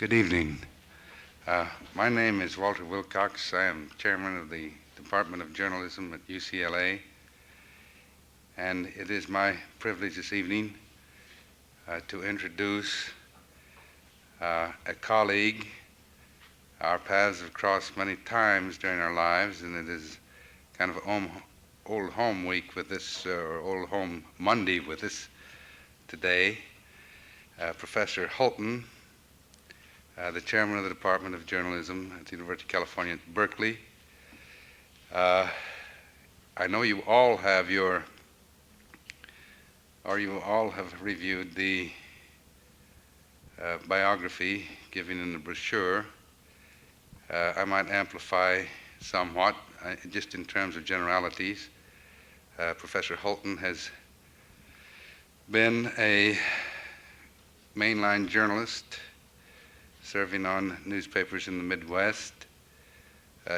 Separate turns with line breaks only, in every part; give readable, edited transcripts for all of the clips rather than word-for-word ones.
Good evening. My name is Walter Wilcox. I am chairman of the Department of Journalism at UCLA, and it is my privilege this evening to introduce a colleague. Our paths have crossed many times during our lives, and it is kind of Old Home Week with this, or Old Home Monday with us today. Professor Hulton, the chairman of the Department of Journalism at the University of California at Berkeley. I know you all have reviewed the biography given in the brochure. I might amplify somewhat, just in terms of generalities. Professor Hulton has been a mainline journalist serving on newspapers in the Midwest.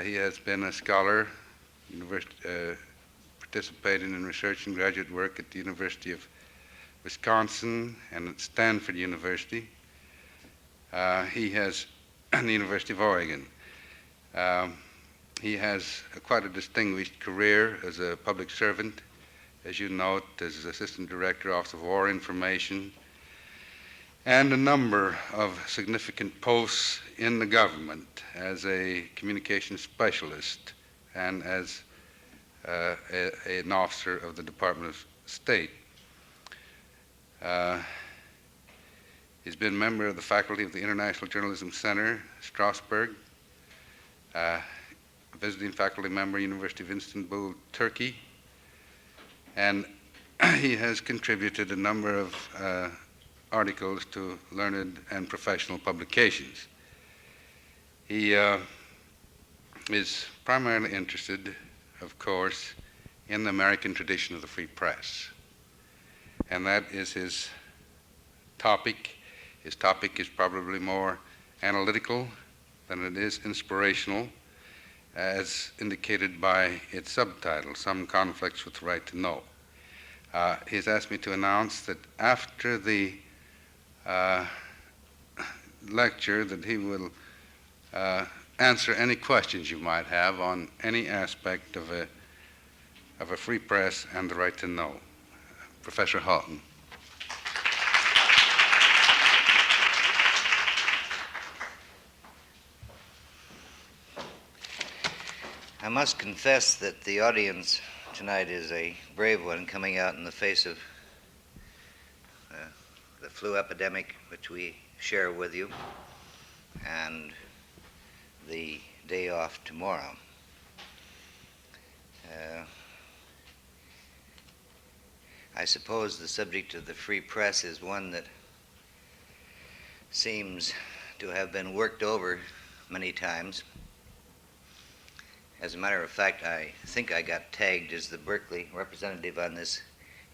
He has been a scholar, participating in research and graduate work at the University of Wisconsin and at Stanford University. He has the University of Oregon. He has quite a distinguished career as a public servant, as you note, as Assistant Director, Office of War Information, and a number of significant posts in the government as a communication specialist and as an officer of the Department of State. He's been a member of the faculty of the International Journalism Center, Strasbourg, a visiting faculty member, University of Istanbul, Turkey, and he has contributed a number of articles to learned and professional publications. He is primarily interested, of course, in the American tradition of the free press, and that is his topic. His topic is probably more analytical than it is inspirational, as indicated by its subtitle, Some Conflicts with the Right to Know. He's asked me to announce that after the lecture that he will answer any questions you might have on any aspect of a free press and the right to know. Professor Hulton.
I must confess that the audience tonight is a brave one, coming out in the face of the flu epidemic, which we share with you, and the day off tomorrow. I suppose the subject of the free press is one that seems to have been worked over many times. As a matter of fact, I think I got tagged as the Berkeley representative on this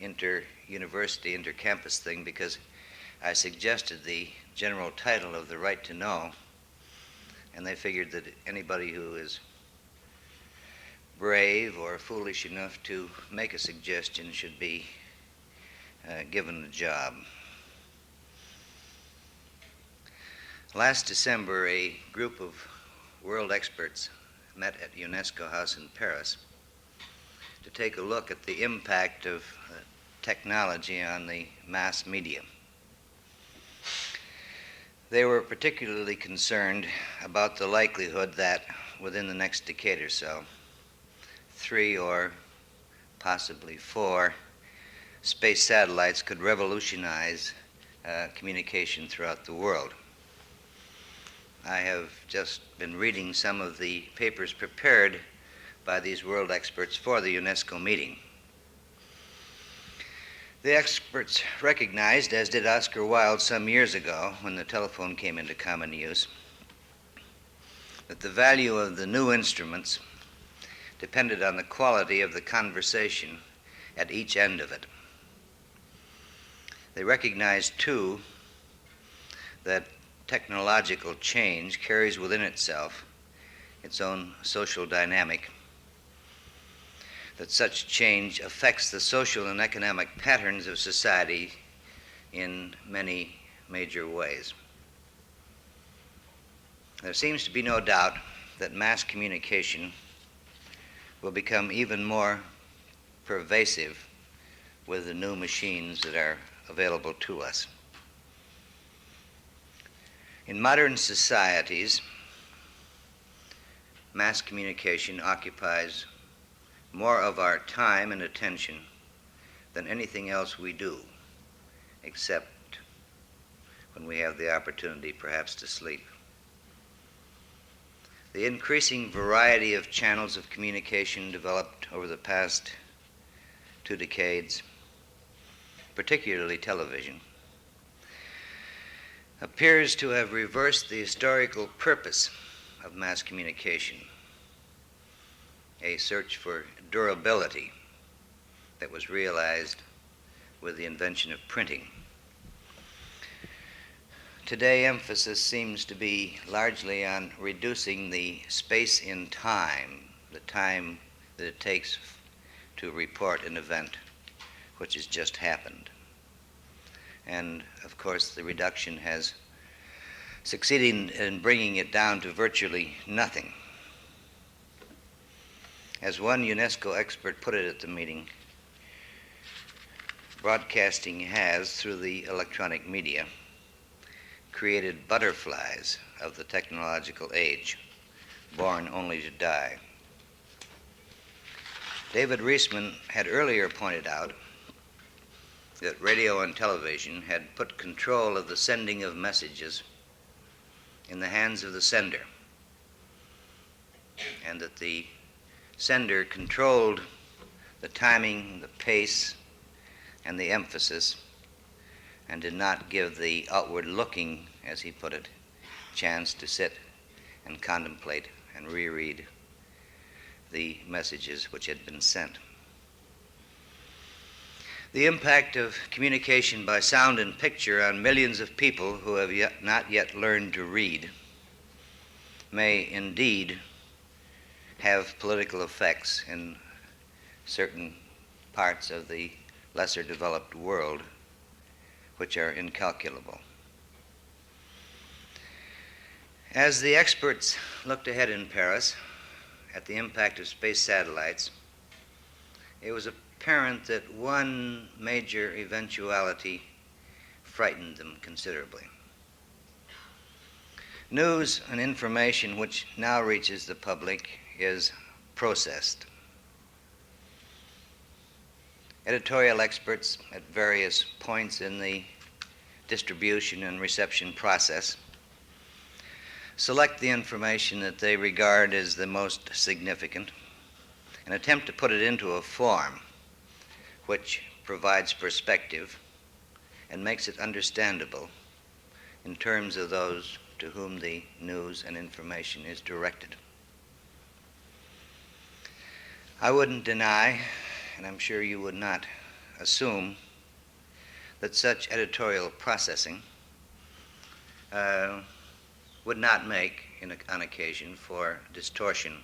inter-university, inter-campus thing because I suggested the general title of The Right to Know, and they figured that anybody who is brave or foolish enough to make a suggestion should be given the job. Last December, a group of world experts met at UNESCO House in Paris to take a look at the impact of technology on the mass media. They were particularly concerned about the likelihood that within the next decade or so, 3 or possibly 4 space satellites could revolutionize communication throughout the world. I have just been reading some of the papers prepared by these world experts for the UNESCO meeting. The experts recognized, as did Oscar Wilde some years ago when the telephone came into common use, that the value of the new instruments depended on the quality of the conversation at each end of it. They recognized, too, that technological change carries within itself its own social dynamic, that such change affects the social and economic patterns of society in many major ways. There seems to be no doubt that mass communication will become even more pervasive with the new machines that are available to us. In modern societies, mass communication occupies more of our time and attention than anything else we do, except when we have the opportunity perhaps to sleep. The increasing variety of channels of communication developed over the past 2 decades, particularly television, appears to have reversed the historical purpose of mass communication, a search for durability that was realized with the invention of printing. Today, emphasis seems to be largely on reducing the space in time, the time that it takes to report an event which has just happened. And of course, the reduction has succeeded in bringing it down to virtually nothing. As one UNESCO expert put it at the meeting, broadcasting has, through the electronic media, created butterflies of the technological age, born only to die. David Reisman had earlier pointed out that radio and television had put control of the sending of messages in the hands of the sender, and that the sender controlled the timing, the pace, and the emphasis, and did not give the outward-looking, as he put it, chance to sit and contemplate and reread the messages which had been sent. The impact of communication by sound and picture on millions of people who have not yet learned to read may indeed have political effects in certain parts of the lesser developed world which are incalculable. As the experts looked ahead in Paris at the impact of space satellites, it was apparent that one major eventuality frightened them considerably. News and information which now reaches the public is processed. Editorial experts at various points in the distribution and reception process select the information that they regard as the most significant and attempt to put it into a form which provides perspective and makes it understandable in terms of those to whom the news and information is directed. I wouldn't deny, and I'm sure you would not assume, that such editorial processing would not make, on occasion, for distortion,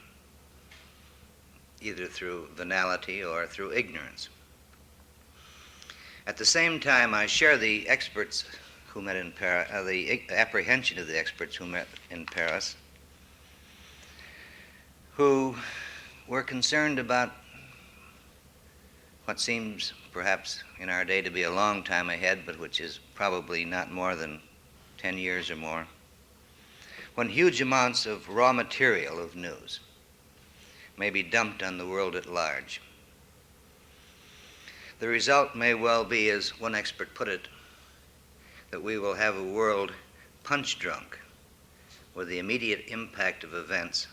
either through venality or through ignorance. At the same time, I share the experts who met in Paris, the apprehension of the experts who met in Paris, who were concerned about what seems perhaps in our day to be a long time ahead, but which is probably not more than 10 years or more, when huge amounts of raw material of news may be dumped on the world at large. The result may well be, as one expert put it, that we will have a world punch-drunk with the immediate impact of events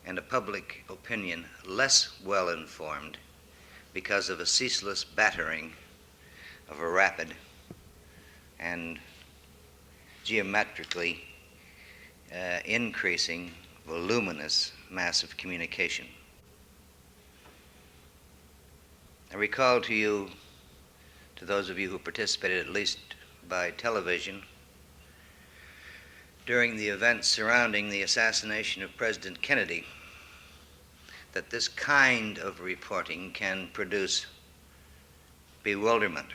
and a public opinion less well-informed because of a ceaseless battering of a rapid and geometrically increasing, voluminous mass of communication. I recall to you, to those of you who participated at least by television, during the events surrounding the assassination of President Kennedy, that this kind of reporting can produce bewilderment,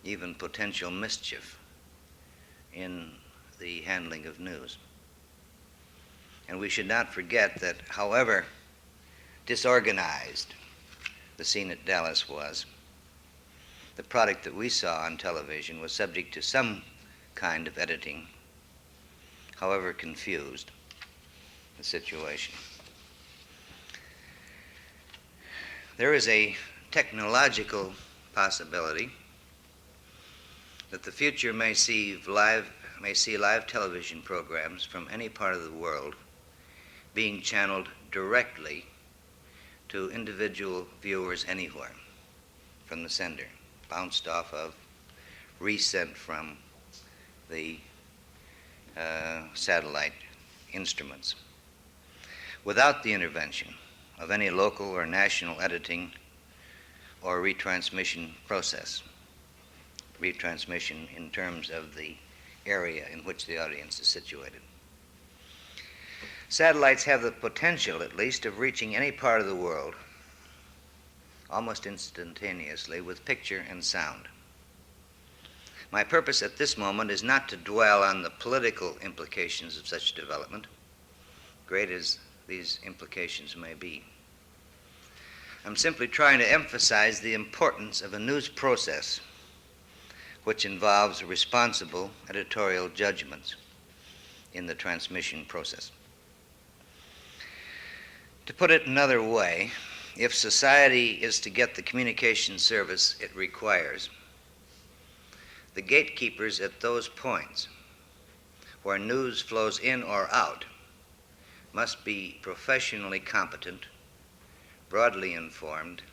even potential mischief in the handling of news. And we should not forget that however disorganized the scene at Dallas was, the product that we saw on television was subject to some kind of editing, however confused the situation. There is a technological possibility that the future may see live television programs from any part of the world being channeled directly to individual viewers anywhere from the sender, bounced off of, resent from the satellite instruments, without the intervention of any local or national editing or retransmission process. Retransmission in terms of the area in which the audience is situated. Satellites have the potential, at least, of reaching any part of the world almost instantaneously with picture and sound. My purpose at this moment is not to dwell on the political implications of such development, great as these implications may be. I'm simply trying to emphasize the importance of a news process which involves responsible editorial judgments in the transmission process. To put it another way, if society is to get the communication service it requires, the gatekeepers at those points where news flows in or out must be professionally competent, broadly informed,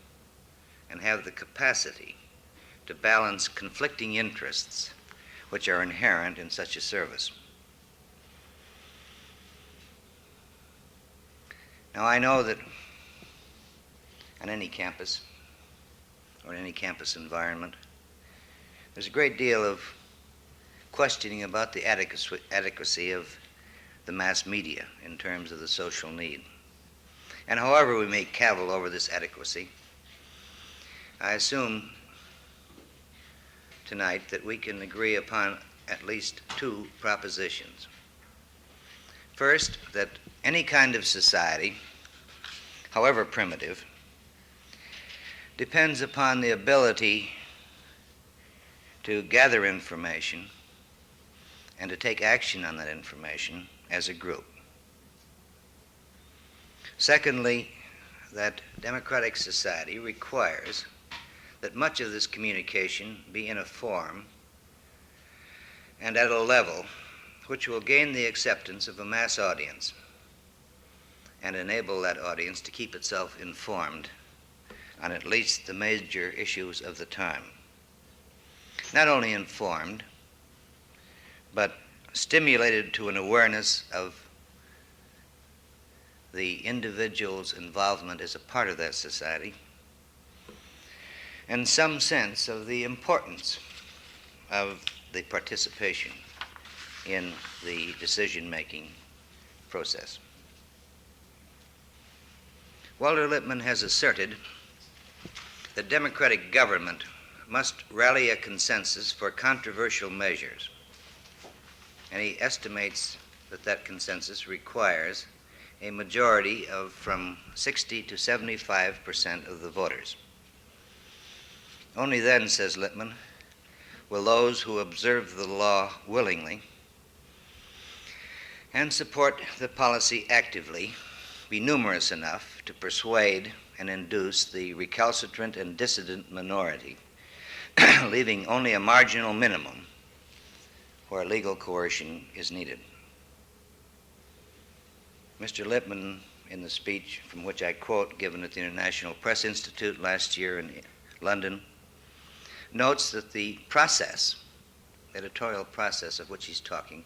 and have the capacity to balance conflicting interests which are inherent in such a service. Now, I know that on any campus or in any campus environment, there's a great deal of questioning about the adequacy of the mass media in terms of the social need. And however we may cavil over this adequacy, I assume tonight that we can agree upon at least two propositions. First, that any kind of society, however primitive, depends upon the ability to gather information and to take action on that information as a group. Secondly, that democratic society requires that much of this communication be in a form and at a level which will gain the acceptance of a mass audience and enable that audience to keep itself informed on at least the major issues of the time. Not only informed, but stimulated to an awareness of the individual's involvement as a part of that society and some sense of the importance of the participation in the decision-making process. Walter Lippmann has asserted that democratic government must rally a consensus for controversial measures, and he estimates that that consensus requires a majority of from 60 to 75% of the voters. Only then, says Lippmann, will those who observe the law willingly and support the policy actively be numerous enough to persuade and induce the recalcitrant and dissident minority, leaving only a marginal minimum where legal coercion is needed. Mr. Lippmann, in the speech from which I quote, given at the International Press Institute last year in London, notes that the process, editorial process of which he's talking,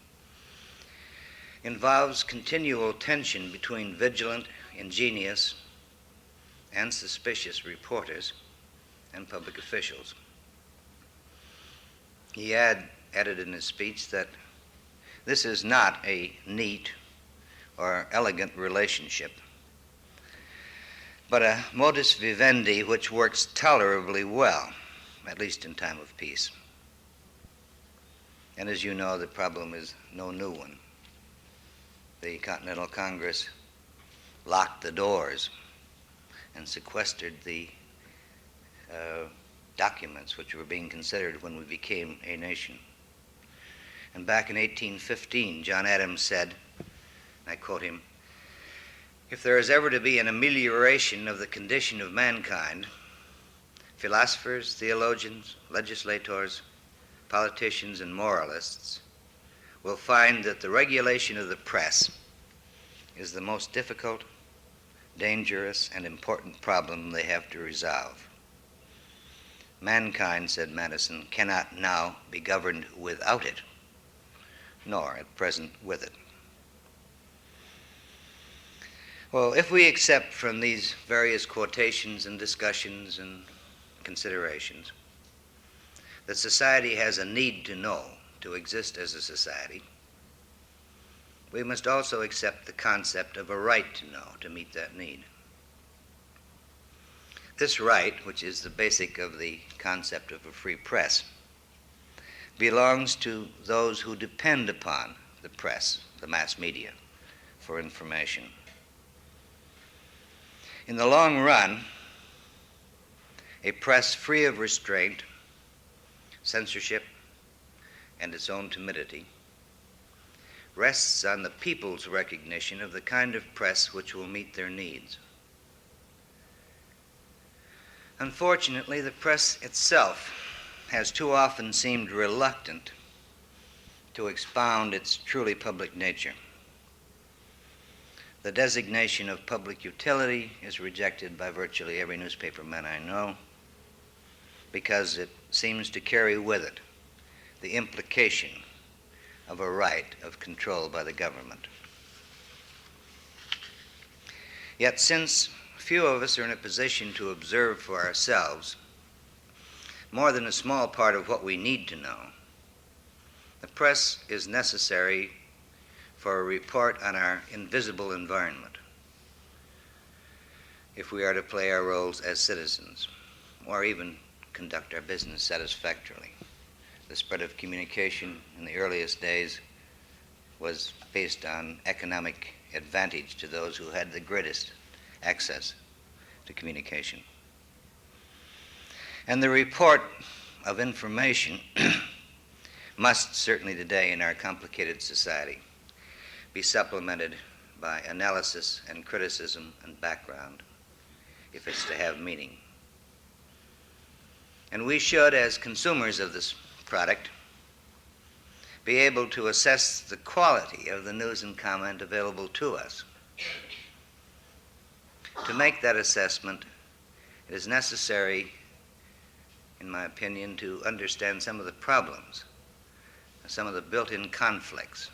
involves continual tension between vigilant, ingenious, and suspicious reporters and public officials. He added in his speech that this is not a neat or elegant relationship, but a modus vivendi which works tolerably well, at least in time of peace. And as you know, the problem is no new one. The Continental Congress locked the doors and sequestered the documents which were being considered when we became a nation. And back in 1815, John Adams said, and I quote him, "If there is ever to be an amelioration of the condition of mankind, philosophers, theologians, legislators, politicians, and moralists will find that the regulation of the press is the most difficult, dangerous, and important problem they have to resolve. Mankind," said Madison, "cannot now be governed without it, nor at present with it." Well, if we accept from these various quotations and discussions and considerations that society has a need to know to exist as a society, we must also accept the concept of a right to know to meet that need. This right, which is the basic of the concept of a free press, belongs to those who depend upon the press, the mass media, for information. In the long run, a press free of restraint, censorship, and its own timidity rests on the people's recognition of the kind of press which will meet their needs. Unfortunately, the press itself has too often seemed reluctant to expound its truly public nature. The designation of public utility is rejected by virtually every newspaperman I know because it seems to carry with it the implication of a right of control by the government. Yet since few of us are in a position to observe for ourselves more than a small part of what we need to know, the press is necessary for a report on our invisible environment if we are to play our roles as citizens or even conduct our business satisfactorily. The spread of communication in the earliest days was based on economic advantage to those who had the greatest access to communication. And the report of information must certainly today in our complicated society be supplemented by analysis and criticism and background if it's to have meaning. And we should, as consumers of this product, be able to assess the quality of the news and comment available to us. To make that assessment, it is necessary, in my opinion, to understand some of the problems, some of the built-in conflicts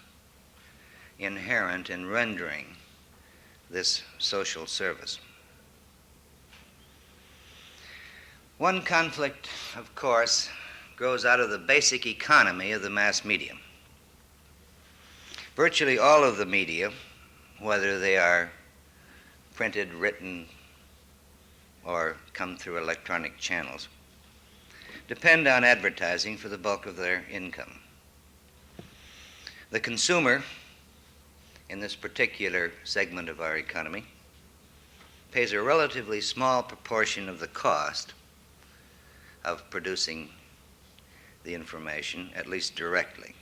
inherent in rendering this social service. One conflict, of course, grows out of the basic economy of the mass media. Virtually all of the media, whether they are printed, written, or come through electronic channels, depend on advertising for the bulk of their income. The consumer, in this particular segment of our economy, pays a relatively small proportion of the cost of producing the information, at least directly.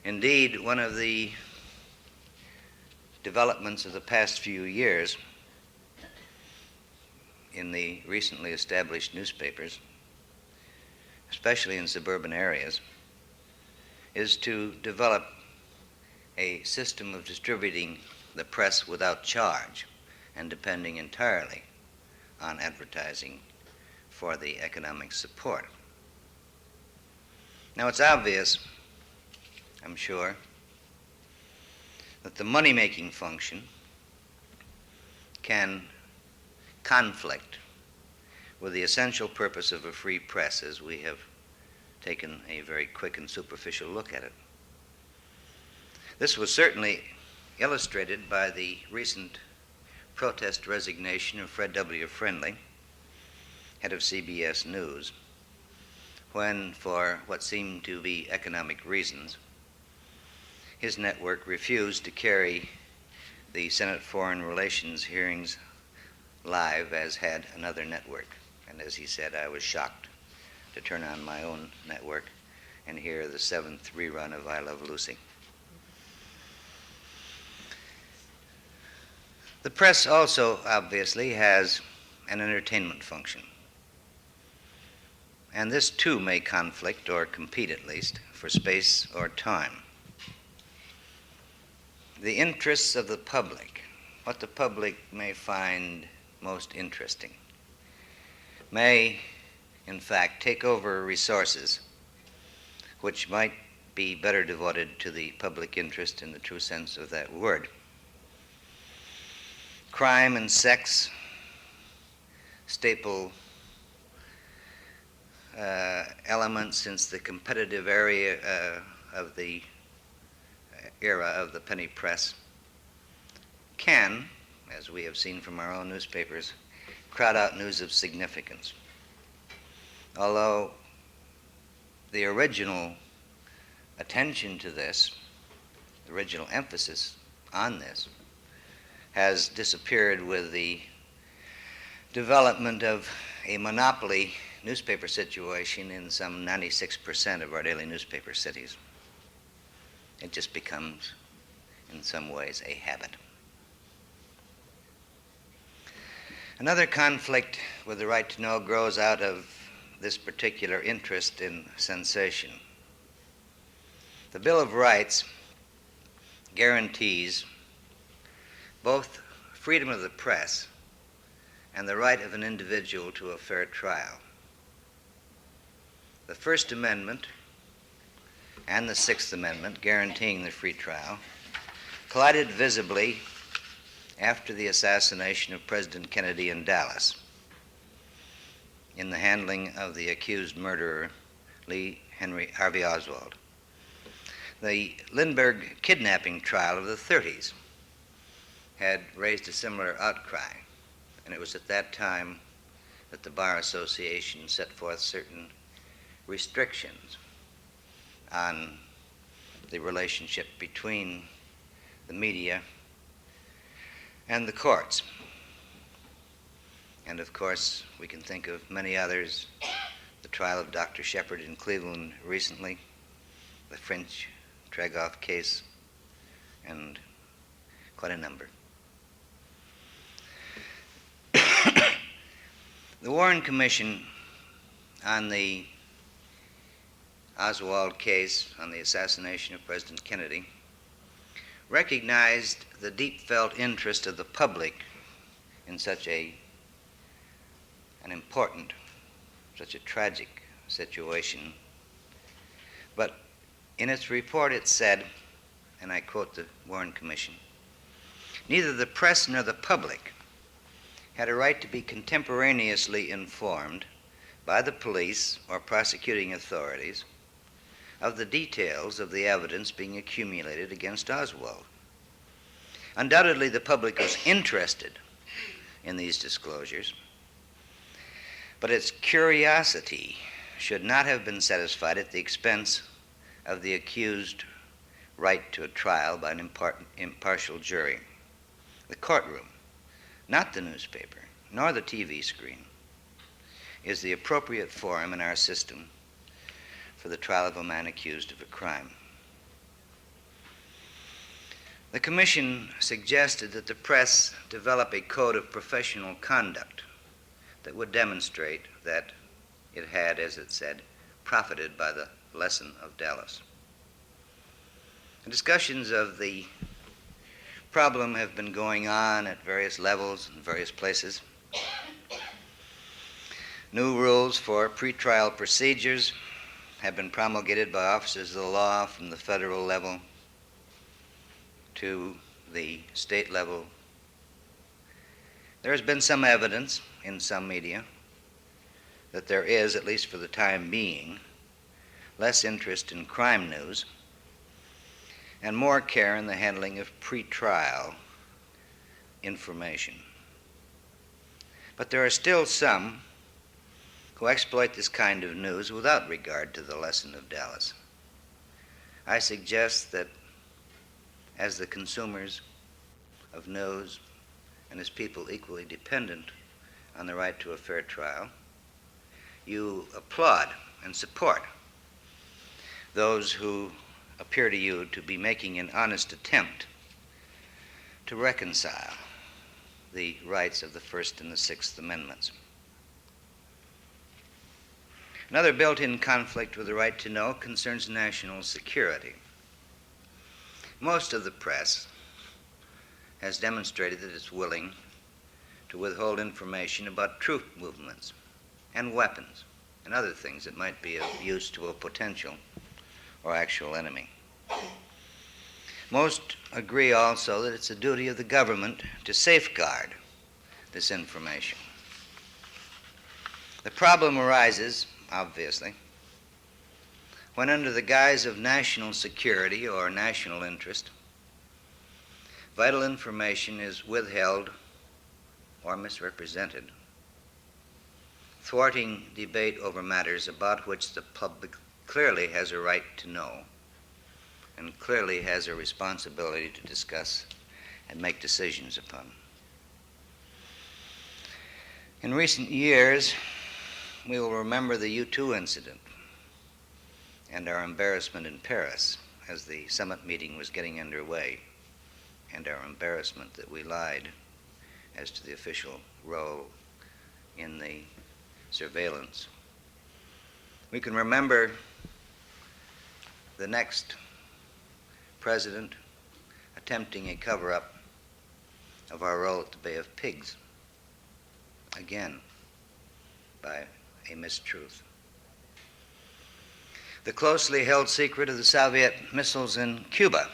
Indeed, one of the developments of the past few years in the recently established newspapers, especially in suburban areas, is to develop a system of distributing the press without charge and depending entirely on advertising for the economic support. Now, it's obvious, I'm sure, that the money-making function can conflict with the essential purpose of a free press as we have taken a very quick and superficial look at it. This was certainly illustrated by the recent protest resignation of Fred W. Friendly, head of CBS News, when, for what seemed to be economic reasons, his network refused to carry the Senate Foreign Relations hearings live as had another network. And as he said, I was shocked to turn on my own network and hear the 7th rerun of I Love Lucy. The press also obviously has an entertainment function. And this too may conflict, or compete at least, for space or time. The interests of the public, what the public may find most interesting, may, in fact, take over resources which might be better devoted to the public interest in the true sense of that word. Crime and sex, staple elements since the competitive area of the era of the penny press, can, as we have seen from our own newspapers, crowd out news of significance. Although the original attention to this, the original emphasis on this, has disappeared with the development of a monopoly newspaper situation in some 96% of our daily newspaper cities. It just becomes, in some ways, a habit. Another conflict with the right to know grows out of this particular interest in sensation. The Bill of Rights guarantees both freedom of the press and the right of an individual to a fair trial. The First Amendment and the Sixth Amendment, guaranteeing the free trial, collided visibly after the assassination of President Kennedy in Dallas in the handling of the accused murderer Lee Harvey Oswald. The Lindbergh kidnapping trial of the 30s had raised a similar outcry, and it was at that time that the Bar Association set forth certain restrictions on the relationship between the media and the courts. And of course, we can think of many others, the trial of Dr. Shepard in Cleveland recently, the French Tregoff case, and quite a number. The Warren Commission on the Oswald case, on the assassination of President Kennedy, recognized the deep-felt interest of the public in such an important, such a tragic situation. But in its report it said, and I quote the Warren Commission, "Neither the press nor the public had a right to be contemporaneously informed by the police or prosecuting authorities of the details of the evidence being accumulated against Oswald. Undoubtedly, the public was interested in these disclosures, but its curiosity should not have been satisfied at the expense of the accused right to a trial by an impartial jury. The courtroom, not the newspaper, nor the TV screen, is the appropriate forum in our system for the trial of a man accused of a crime." The Commission suggested that the press develop a code of professional conduct that would demonstrate that it had, as it said, profited by the lesson of Dallas. The discussions of the problem have been going on at various levels and various places. New rules for pretrial procedures have been promulgated by officers of the law from the federal level to the state level. There has been some evidence in some media that there is, at least for the time being, less interest in crime news and more care in the handling of pretrial information. But there are still some who exploit this kind of news without regard to the lesson of Dallas. I suggest that as the consumers of news and as people equally dependent on the right to a fair trial, you applaud and support those who appear to you to be making an honest attempt to reconcile the rights of the First and the Sixth Amendments. Another built-in conflict with the right to know concerns national security. Most of the press has demonstrated that it's willing to withhold information about troop movements and weapons and other things that might be of use to a potential or actual enemy. Most agree also that it's the duty of the government to safeguard this information. The problem arises, obviously, when under the guise of national security or national interest, vital information is withheld or misrepresented, thwarting debate over matters about which the public clearly has a right to know and clearly has a responsibility to discuss and make decisions upon. In recent years, we will remember the U-2 incident and our embarrassment in Paris as the summit meeting was getting underway, and our embarrassment that we lied as to the official role in the surveillance. We can remember the next president attempting a cover-up of our role at the Bay of Pigs, again by a mistruth. The closely held secret of the Soviet missiles in Cuba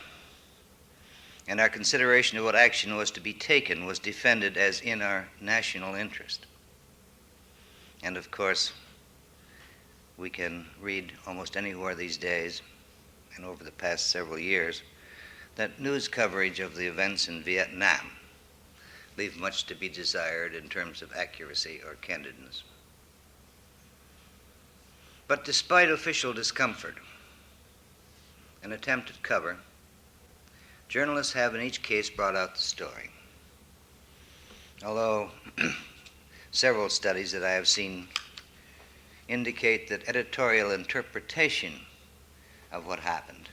and our consideration of what action was to be taken was defended as in our national interest. And of course, we can read almost anywhere these days and over the past several years that news coverage of the events in Vietnam leave much to be desired in terms of accuracy or candidness. But despite official discomfort and attempt at cover, journalists have in each case brought out the story. Although several studies that I have seen indicate that editorial interpretation of what happened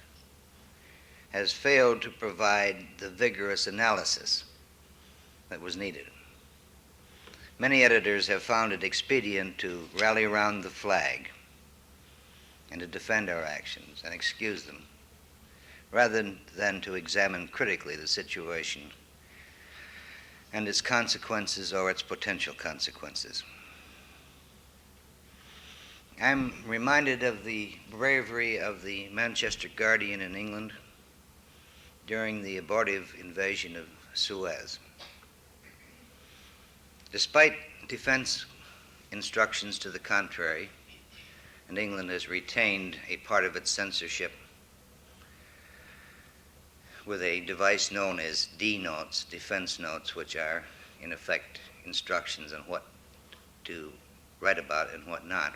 has failed to provide the vigorous analysis that was needed. Many editors have found it expedient to rally around the flag and to defend our actions and excuse them, rather than to examine critically the situation and its consequences or its potential consequences. I'm reminded of the bravery of the Manchester Guardian in England during the abortive invasion of Suez. Despite defense instructions to the contrary, and England has retained a part of its censorship with a device known as D-notes, defense notes, which are, in effect, instructions on what to write about and what not.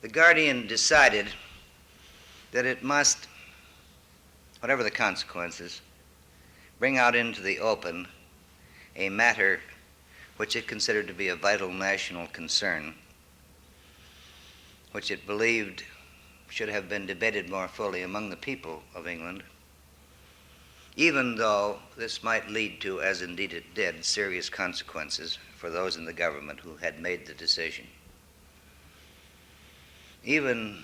The Guardian decided that it must, whatever the consequences, bring out into the open a matter which it considered to be a vital national concern, which it believed should have been debated more fully among the people of England, even though this might lead to, as indeed it did, serious consequences for those in the government who had made the decision. Even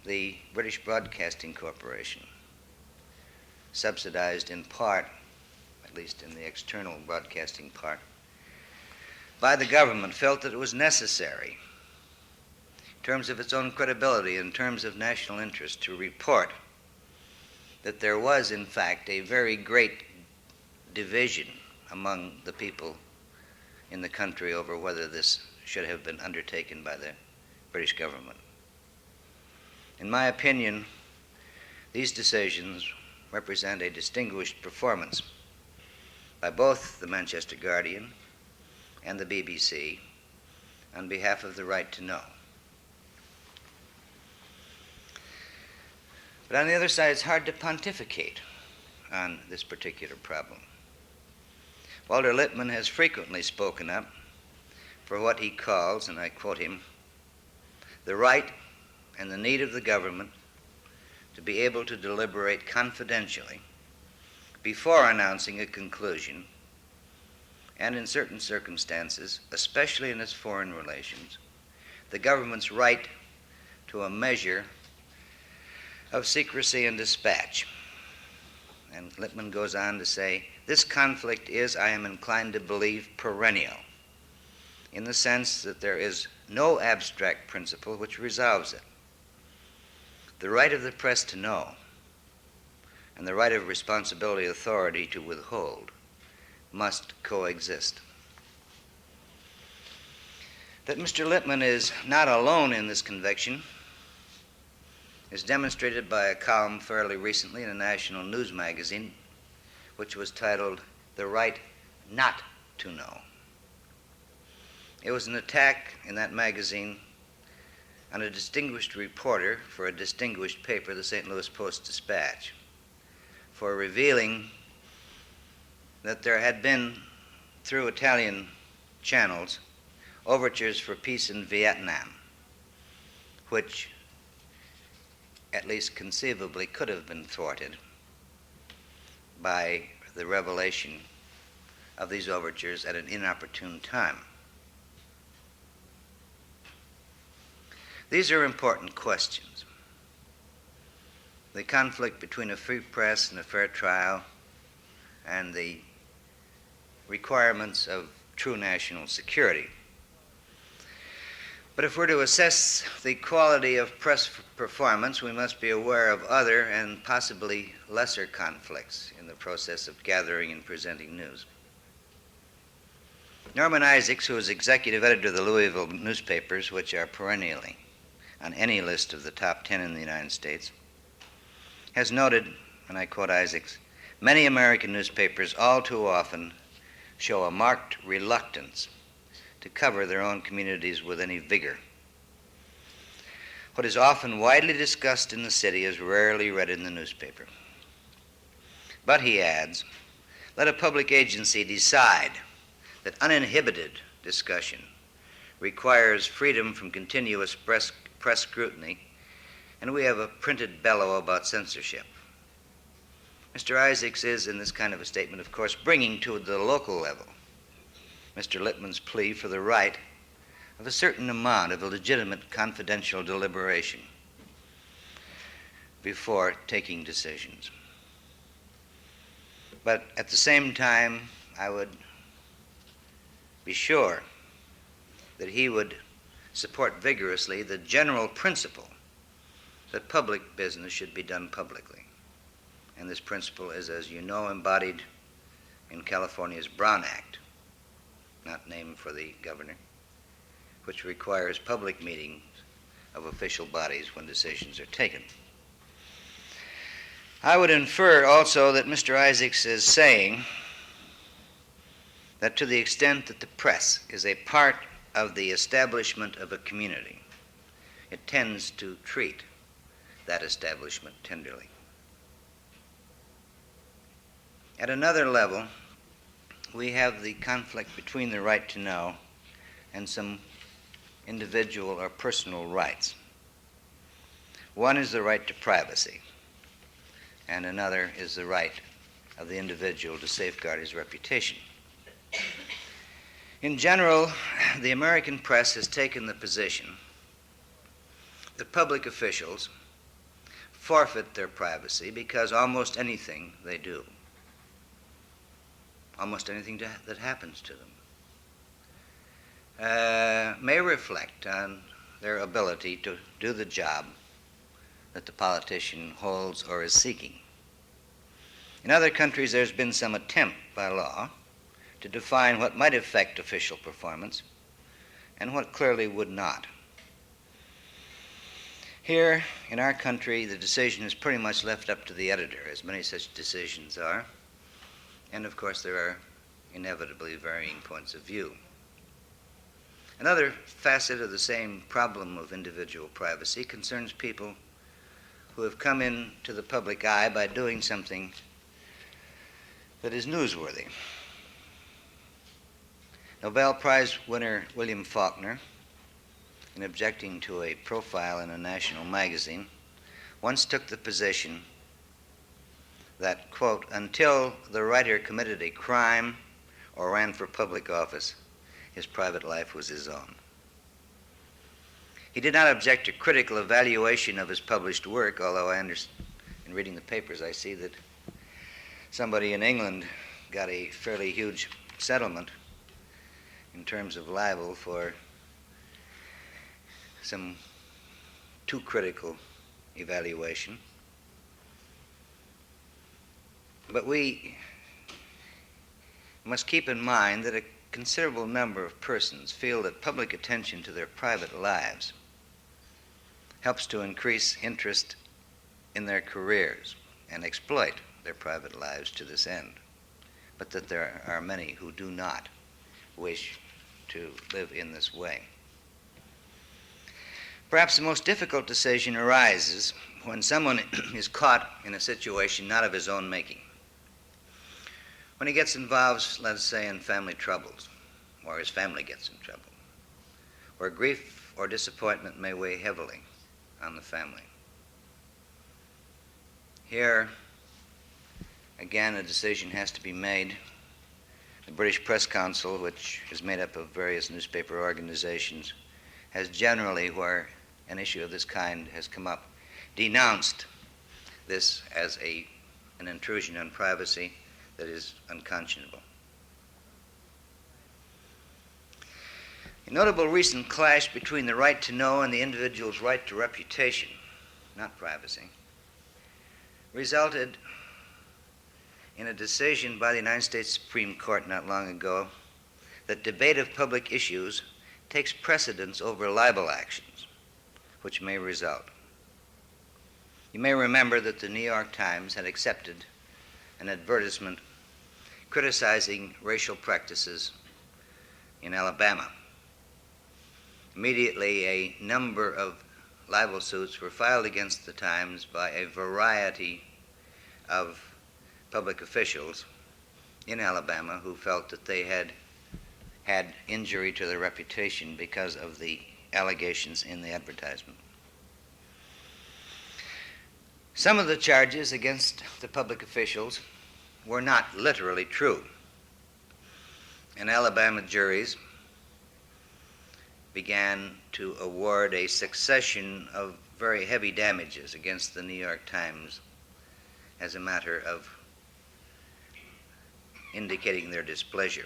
the British Broadcasting Corporation, subsidized in part, at least in the external broadcasting part, by the government, felt that it was necessary, in terms of its own credibility, in terms of national interest, to report that there was, in fact, a very great division among the people in the country over whether this should have been undertaken by the British government. In my opinion, these decisions represent a distinguished performance by both the Manchester Guardian and the BBC on behalf of the right to know. But on the other side, it's hard to pontificate on this particular problem. Walter Lippmann has frequently spoken up for what he calls, and I quote him, the right and the need of the government to be able to deliberate confidentially before announcing a conclusion, and in certain circumstances, especially in its foreign relations, the government's right to a measure of secrecy and dispatch. And Lippmann goes on to say, this conflict is, I am inclined to believe, perennial, in the sense that there is no abstract principle which resolves it. The right of the press to know and the right of responsibility authority to withhold must coexist. That Mr. Lippmann is not alone in this conviction is demonstrated by a column fairly recently in a national news magazine, which was titled, The Right Not to Know. It was an attack in that magazine on a distinguished reporter for a distinguished paper, the St. Louis Post-Dispatch, for revealing that there had been, through Italian channels, overtures for peace in Vietnam, which at least conceivably could have been thwarted by the revelation of these overtures at an inopportune time. These are important questions. The conflict between a free press and a fair trial, and the requirements of true national security. But if we're to assess the quality of press performance, we must be aware of other and possibly lesser conflicts in the process of gathering and presenting news. Norman Isaacs, who is executive editor of the Louisville newspapers, which are perennially on any list of the top 10 in the United States, has noted, and I quote Isaacs, many American newspapers all too often show a marked reluctance to cover their own communities with any vigor. What is often widely discussed in the city is rarely read in the newspaper. But, he adds, let a public agency decide that uninhibited discussion requires freedom from continuous press scrutiny, and we have a printed bellow about censorship. Mr. Isaacs is, in this kind of a statement, of course, bringing to the local level Mr. Lippmann's plea for the right of a certain amount of a legitimate confidential deliberation before taking decisions. But at the same time, I would be sure that he would support vigorously the general principle that public business should be done publicly. And this principle is, as you know, embodied in California's Brown Act, not named for the governor, which requires public meetings of official bodies when decisions are taken. I would infer also that Mr. Isaacs is saying that to the extent that the press is a part of the establishment of a community, it tends to treat that establishment tenderly. At another level, we have the conflict between the right to know and some individual or personal rights. One is the right to privacy, and another is the right of the individual to safeguard his reputation. In general, the American press has taken the position that public officials forfeit their privacy because almost anything they do, almost anything that happens to them, may reflect on their ability to do the job that the politician holds or is seeking. In other countries, there's been some attempt by law to define what might affect official performance and what clearly would not. Here, in our country, the decision is pretty much left up to the editor, as many such decisions are, and of course there are inevitably varying points of view. Another facet of the same problem of individual privacy concerns people who have come into the public eye by doing something that is newsworthy. Nobel Prize winner William Faulkner, in objecting to a profile in a national magazine, once took the position that, quote, until the writer committed a crime or ran for public office, his private life was his own. He did not object to critical evaluation of his published work, although in reading the papers I see that somebody in England got a fairly huge settlement in terms of libel for some too critical evaluation. But we must keep in mind that a considerable number of persons feel that public attention to their private lives helps to increase interest in their careers and exploit their private lives to this end, but that there are many who do not wish to live in this way. Perhaps the most difficult decision arises when someone is caught in a situation not of his own making. When he gets involved, let's say, in family troubles, or his family gets in trouble, where grief or disappointment may weigh heavily on the family. Here, again, a decision has to be made. The British Press Council, which is made up of various newspaper organizations, has generally, where an issue of this kind has come up, denounced this as an intrusion on privacy that is unconscionable. A notable recent clash between the right to know and the individual's right to reputation, not privacy, resulted in a decision by the United States Supreme Court not long ago that debate of public issues takes precedence over libel actions, which may result. You may remember that the New York Times had accepted an advertisement criticizing racial practices in Alabama. Immediately, a number of libel suits were filed against the Times by a variety of public officials in Alabama who felt that they had injury to their reputation because of the allegations in the advertisement. Some of the charges against the public officials were not literally true. And Alabama juries began to award a succession of very heavy damages against the New York Times as a matter of indicating their displeasure.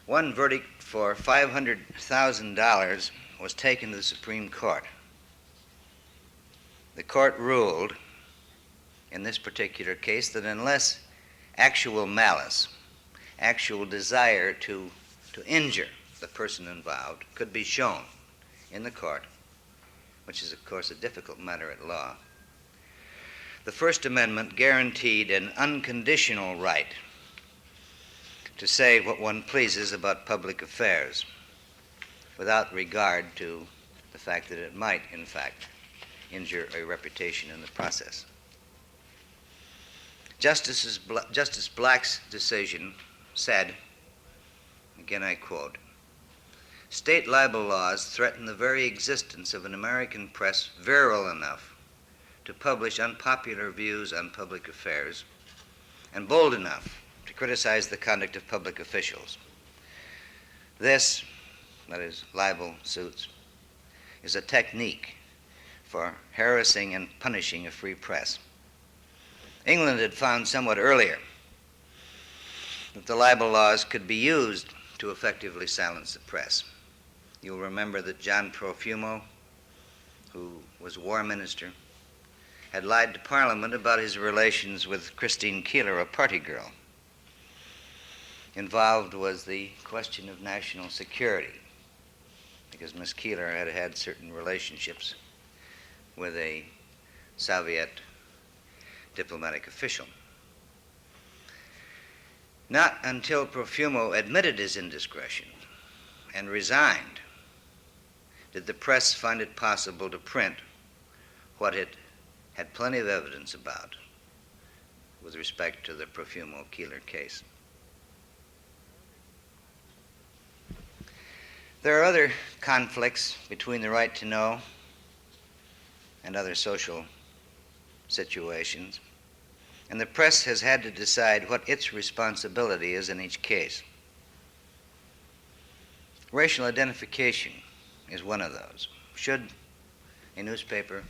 One verdict for $500,000 was taken to the Supreme Court. The court ruled in this particular case that unless actual malice, actual desire to injure the person involved could be shown in the court, which is of course a difficult matter at law, the First Amendment guaranteed an unconditional right to say what one pleases about public affairs without regard to the fact that it might, in fact, injure a reputation in the process. Justice Black's decision said, again I quote, "State libel laws threaten the very existence of an American press virile enough to publish unpopular views on public affairs and bold enough to criticize the conduct of public officials. This, that is, libel suits, is a technique for harassing and punishing a free press. England had found somewhat earlier that the libel laws could be used to effectively silence the press. You'll remember that John Profumo, who was war minister, had lied to Parliament about his relations with Christine Keeler, a party girl. Involved was the question of national security, because Miss Keeler had had certain relationships with a Soviet diplomatic official. Not until Profumo admitted his indiscretion and resigned did the press find it possible to print what it had plenty of evidence about with respect to the Profumo Keeler case. There are other conflicts between the right to know and other social situations, and the press has had to decide what its responsibility is in each case. Racial identification is one of those. Should a newspaper,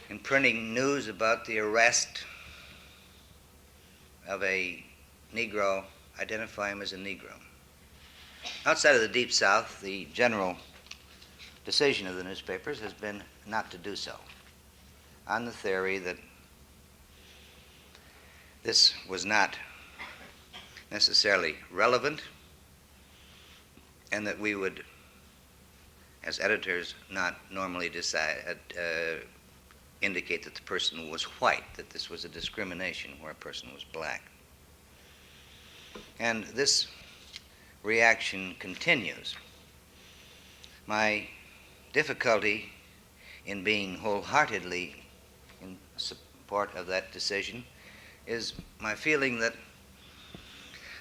in printing news about the arrest of a Negro, identify him as a Negro? Outside of the Deep South, the general decision of the newspapers has been not to do so, on the theory that this was not necessarily relevant and that we would, as editors, not normally indicate that the person was white, that this was a discrimination where a person was black. And this reaction continues. My difficulty in being wholeheartedly in support of that decision is my feeling that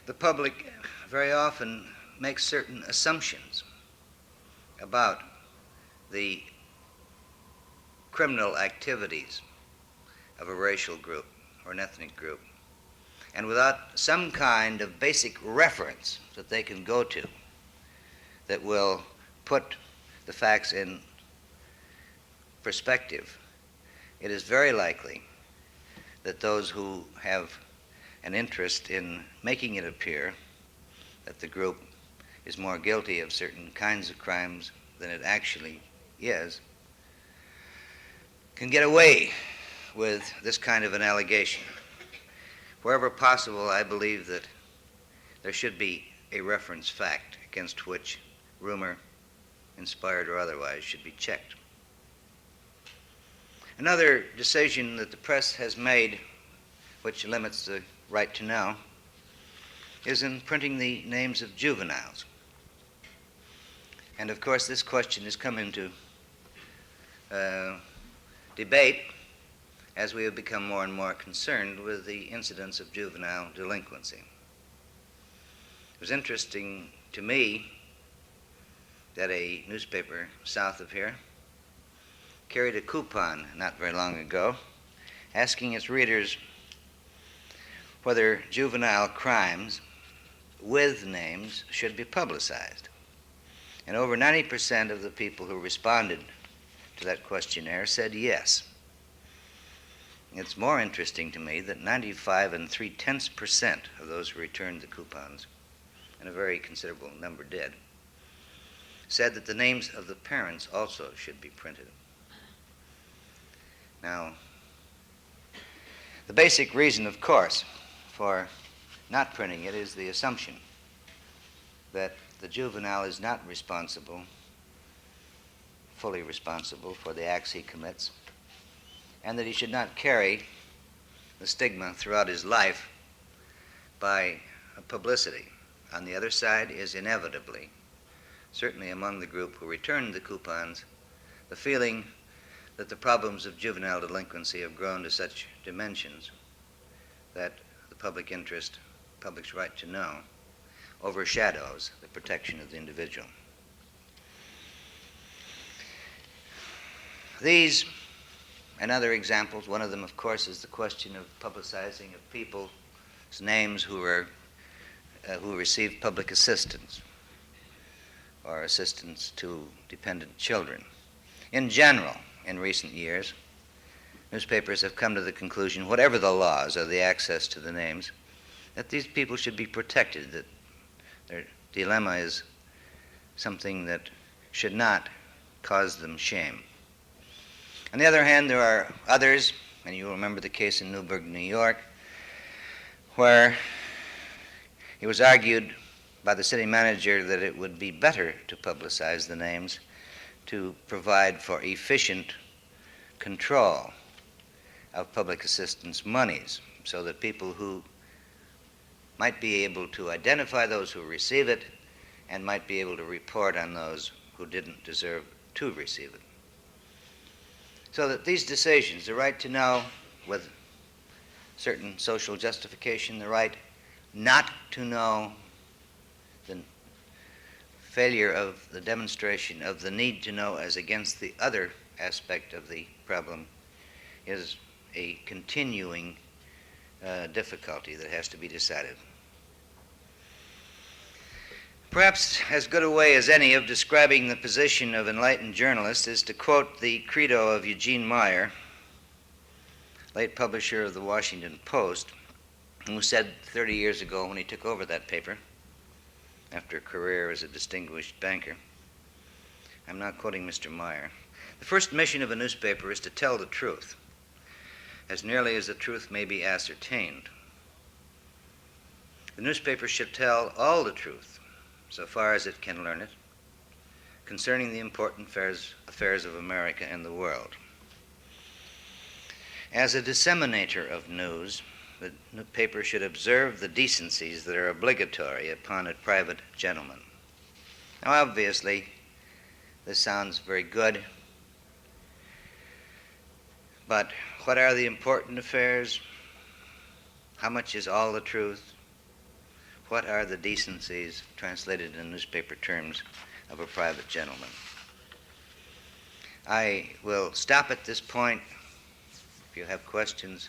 the public very often makes certain assumptions about the criminal activities of a racial group or an ethnic group, and without some kind of basic reference that they can go to that will put the facts in perspective, it is very likely that those who have an interest in making it appear that the group is more guilty of certain kinds of crimes than it actually is can get away with this kind of an allegation. Wherever possible, I believe that there should be a reference fact against which rumor, inspired or otherwise, should be checked. Another decision that the press has made, which limits the right to know, is in printing the names of juveniles. And of course, this question has come into debate as we have become more and more concerned with the incidence of juvenile delinquency. It was interesting to me that a newspaper south of here carried a coupon not very long ago asking its readers whether juvenile crimes with names should be publicized. And over 90% of the people who responded to that questionnaire said yes. It's more interesting to me that 95 3/10% of those who returned the coupons, and a very considerable number did, said that the names of the parents also should be printed. Now, the basic reason, of course, for not printing it is the assumption that the juvenile is not fully responsible for the acts he commits, and that he should not carry the stigma throughout his life by publicity. On the other side is inevitably, certainly among the group who returned the coupons, the feeling that the problems of juvenile delinquency have grown to such dimensions that the public interest, public's right to know, overshadows the protection of the individual. These and other examples, one of them, of course, is the question of publicizing of people's names who receive public assistance or assistance to dependent children. In general, in recent years, newspapers have come to the conclusion, whatever the laws or the access to the names, that these people should be protected, that their dilemma is something that should not cause them shame. On the other hand, there are others, and you remember the case in Newburgh, New York, where it was argued by the city manager that it would be better to publicize the names to provide for efficient control of public assistance monies, so that people who might be able to identify those who receive it and might be able to report on those who didn't deserve to receive it. So that these decisions, the right to know with certain social justification, the right not to know, the failure of the demonstration of the need to know as against the other aspect of the problem, is a continuing difficulty that has to be decided. Perhaps as good a way as any of describing the position of enlightened journalists is to quote the credo of Eugene Meyer, late publisher of the Washington Post, who said 30 years ago when he took over that paper, after a career as a distinguished banker, I'm not quoting Mr. Meyer, "The first mission of a newspaper is to tell the truth, as nearly as the truth may be ascertained. The newspaper should tell all the truth, so far as it can learn it, concerning the important affairs of America and the world. As a disseminator of news, the paper should observe the decencies that are obligatory upon a private gentleman." Now, obviously, this sounds very good, but what are the important affairs? How much is all the truth? What are the decencies, translated in newspaper terms, of a private gentleman? I will stop at this point if you have questions,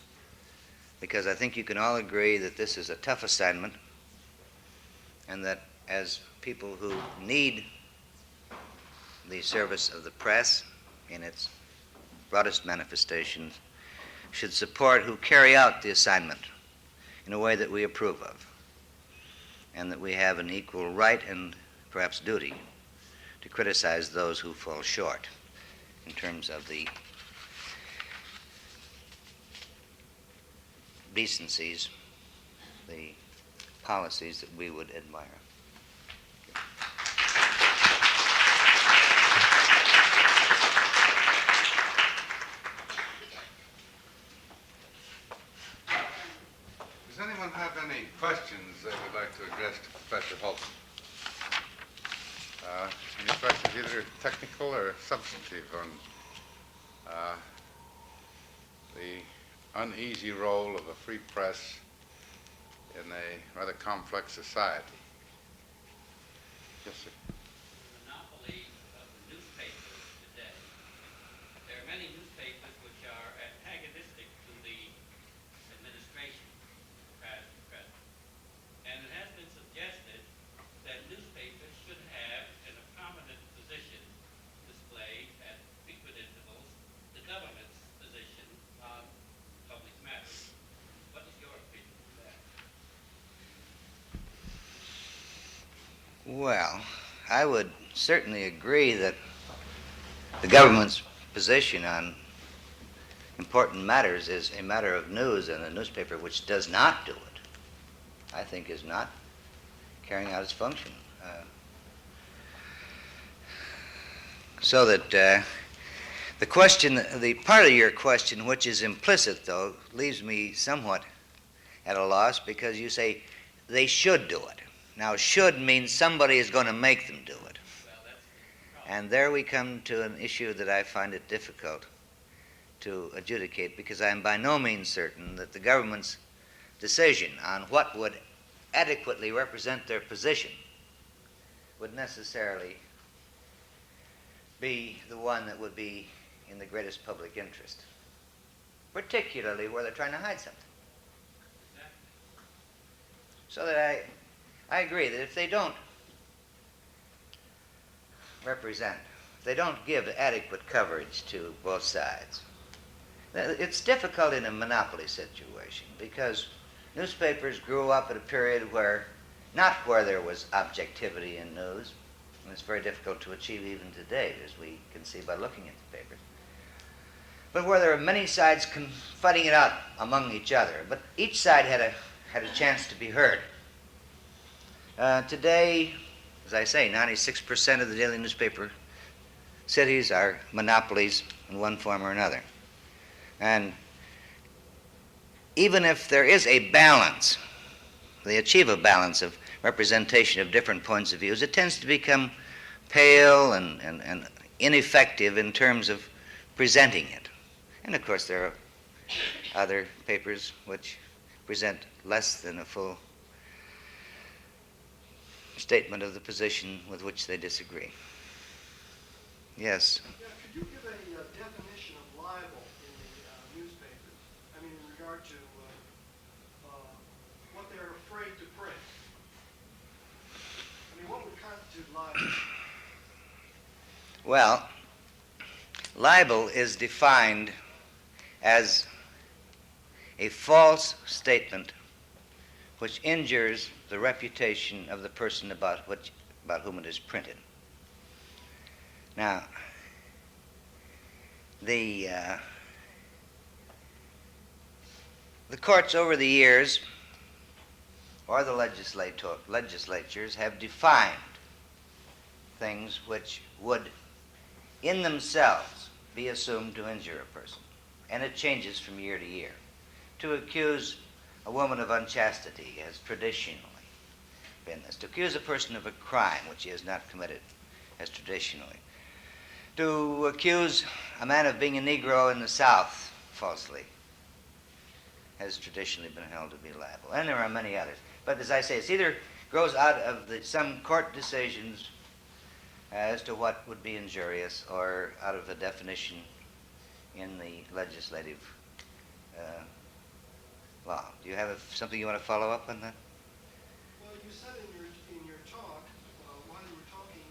because I think you can all agree that this is a tough assignment, and that as people who need the service of the press in its broadest manifestations should support who carry out the assignment in a way that we approve of, and that we have an equal right and perhaps duty to criticize those who fall short in terms of the decencies, the policies that we would admire.
Does anyone have any questions they would like to address to Professor Hulton? Any questions, either technical or substantive, on the uneasy role of a free press in a rather complex society? Yes, sir.
Monopoly of the newspapers today. There are many newspapers which are antagonistic to the administration as present. And it has been suggested that newspapers should have, in a prominent position, displayed at frequent intervals, the government's position on public matters. What is your opinion on that?
Well, I would certainly agree that the government's position on important matters is a matter of news, and a newspaper which does not do it, I think, is not carrying out its function. So that the question, the part of your question which is implicit, though, leaves me somewhat at a loss, because you say they should do it. Now, should means somebody is going to make them do it.
Well, that's the problem.
And there we come to an issue that I find it difficult to adjudicate, because I am by no means certain that the government's decision on what would adequately represent their position would necessarily be the one that would be in the greatest public interest, particularly where they're trying to hide something.
Exactly.
So that I agree that if they don't represent, if they don't give adequate coverage to both sides, it's difficult in a monopoly situation, because newspapers grew up at a period where, not where there was objectivity in news, and it's very difficult to achieve even today, as we can see by looking at the papers, but where there are many sides fighting it out among each other, but each side had a chance to be heard. Today, as I say, 96% of the daily newspaper cities are monopolies in one form or another. And even if there is a balance, they achieve a balance of representation of different points of views, it tends to become pale and ineffective in terms of presenting it. And of course, there are other papers which present less than a full statement of the position with which they disagree. Yes?
Yeah, could you give a definition of libel in the newspapers? I mean, in regard to what they're afraid to print. I mean, what would constitute libel?
Well, libel is defined as a false statement which injures the reputation of the person about whom it is printed. Now, the courts over the years, or the legislatures, have defined things which would in themselves be assumed to injure a person. And it changes from year to year. To accuse a woman of unchastity has traditionally been this. To accuse a person of a crime which he has not committed has traditionally. To accuse a man of being a Negro in the South falsely has traditionally been held to be libel. And there are many others. But as I say, it either grows out of some court decisions as to what would be injurious, or out of a definition in the legislative law. Do you have something you want to follow up on that?
Well, you said in your talk, while you were talking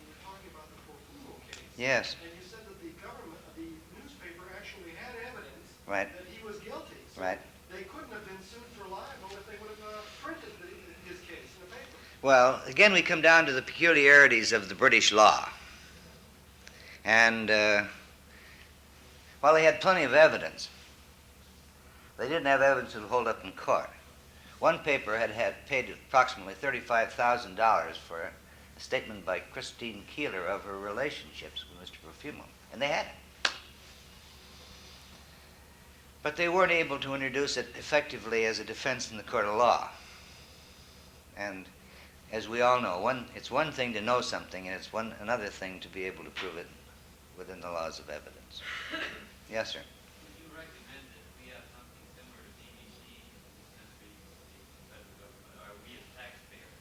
about the Porfumo case.
Yes.
And you said that the newspaper actually had evidence
Right.
that he was guilty. So
Right.
they couldn't have been sued for libel if they would have printed his case in the paper.
Well, again, we come down to the peculiarities of the British law. And while they had plenty of evidence, they didn't have evidence that would hold up in court. One paper had paid approximately $35,000 for a statement by Christine Keeler of her relationships with Mr. Profumo, and they had it. But they weren't able to introduce it effectively as a defense in the court of law. And as we all know, it's one thing to know something, and it's another thing to be able to prove it within the laws of evidence. Yes, sir.
Would you recommend that we have something similar to BBC in this country, the federal government? Are we as taxpayers,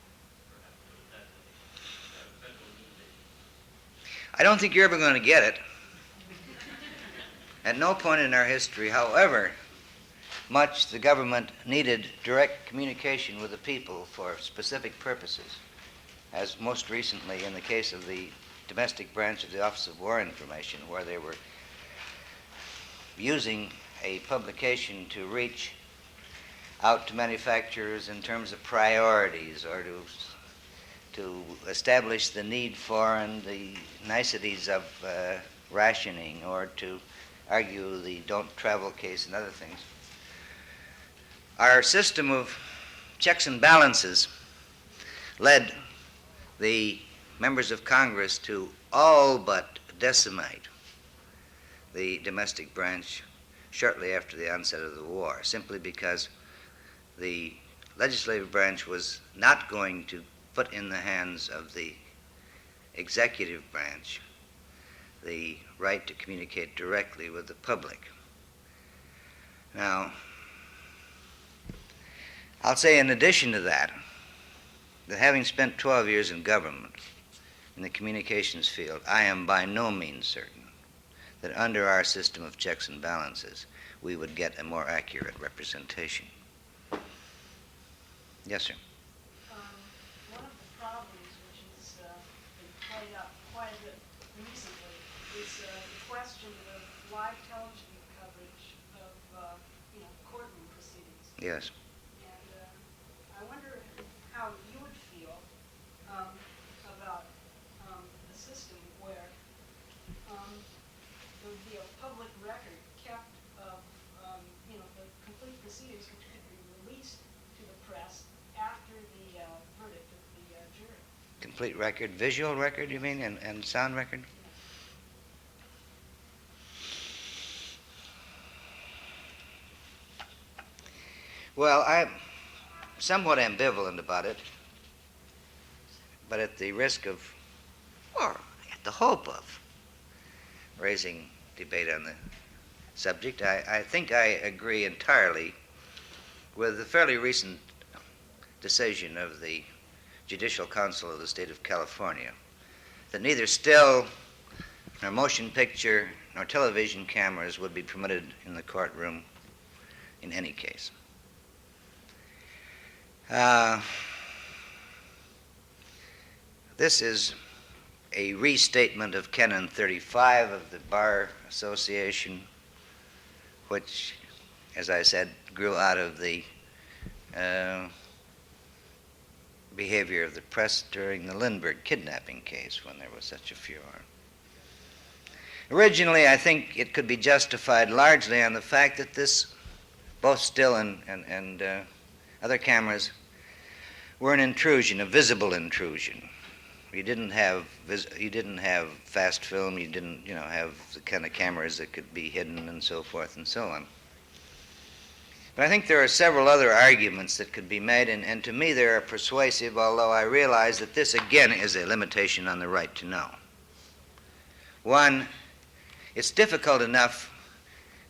perhaps, or is that a federal news agency?
I don't think you're ever going to get it. At no point in our history, however much the government needed direct communication with the people for specific purposes, as most recently in the case of the domestic branch of the Office of War Information, where they were using a publication to reach out to manufacturers in terms of priorities, or to establish the need for and the niceties of rationing, or to argue the don't travel case and other things. Our system of checks and balances led the members of Congress to all but decimate the domestic branch shortly after the onset of the war, simply because the legislative branch was not going to put in the hands of the executive branch the right to communicate directly with the public. Now, I'll say in addition to that having spent 12 years in government, in the communications field, I am by no means certain that under our system of checks and balances, we would get a more accurate representation. Yes, sir.
One of the problems which has been played up quite a bit recently is the question of live television coverage of courtroom proceedings.
Yes.
And I wonder how you would feel about a system where there would be a public record kept of the complete proceedings, which could be released to the press after the verdict of the jury.
Complete record, visual record, you mean, and sound record? Well, I'm somewhat ambivalent about it. but at the risk of, or at the hope of, raising debate on the subject, I think I agree entirely with the fairly recent decision of the Judicial Council of the State of California that neither still nor motion picture nor television cameras would be permitted in the courtroom in any case. This is a restatement of Canon 35 of the Bar Association, which, as I said, grew out of the behavior of the press during the Lindbergh kidnapping case when there was such a furor. Originally, I think it could be justified largely on the fact that this, both still and other cameras, were an intrusion, a visible intrusion. You didn't have fast film. You didn't, have the kind of cameras that could be hidden and so forth and so on. But I think there are several other arguments that could be made, and to me they are persuasive, although I realize that this again is a limitation on the right to know. One, it's difficult enough